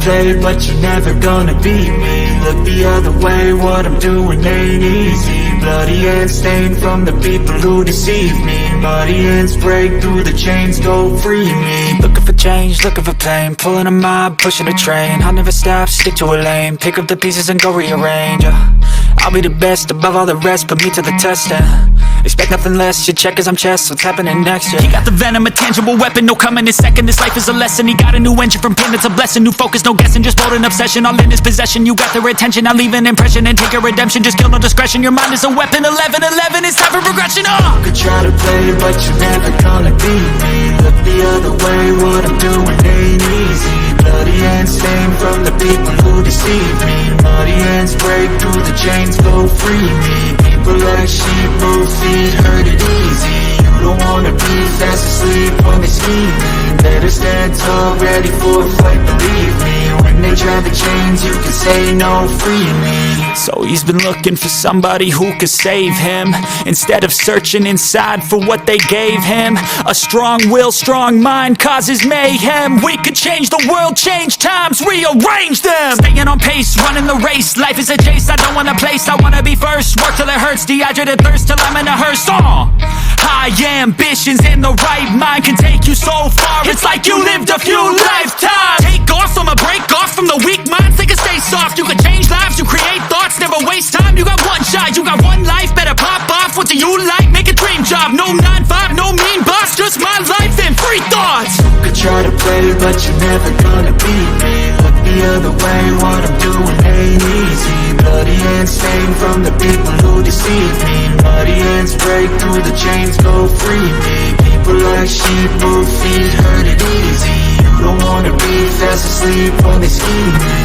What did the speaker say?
play, but you're never gonna beat me. Look the other way, what I'm doing ain't easy. Bloody hands stained from the people who deceive me. Muddy hands break through the chains, go free me. Looking for change, looking for pain, pulling a mob, pushing a train. I'll never stop, stick to a lane, pick up the pieces and go rearrange. I'll be the best above all the rest, put me to the test and expect nothing less. You check as I'm chess, what's happening next? Yeah. He got the venom, a tangible weapon, no coming in second. This life is a lesson. He got a new engine from pain, it's a blessing. New focus, no guessing, just bold and obsession. All in his possession, you got their attention. I'll leave an impression and take a redemption. Just kill no discretion. Your mind is a weapon. 11-11, it's time for progression. You could try to play, but you're never gonna beat me. Look the other way, what I'm doing ain't easy. Bloody hands stained from the people who deceive me. Muddy hands break through the chains, go free me. People like sheep, move feet, hurt it easy. You don't wanna be fast asleep when they scheming. Better stand tall, ready for a fight, believe me. When they try to change, you can say no, free me. So he's been looking for somebody who could save him, instead of searching inside for what they gave him. A strong will, strong mind causes mayhem. We could change the world, change times, rearrange them. Staying on pace, running the race. Life is a chase, I don't want a place, I wanna be first. Work till it hurts, dehydrated thirst till I'm in a hearse. High ambitions in the right mind can take you so far. It's like you lived a few lifetimes. Take off from a break off from the weak minds. They can stay soft, you can change lives, you create thoughts, never waste time. You got one shot, you got one life, better pop off. What do you like? Make a dream job. No 9-5, no mean boss, just my life and free thoughts. You could try to play, but you're never gonna beat me. Look the other way, what I'm doing ain't easy. Bloody hands stained from the people who deceive me. Muddy hands break through the chains, go free me. People like sheep, move feet, hurt it easy. You don't wanna be fast asleep when they scheme me.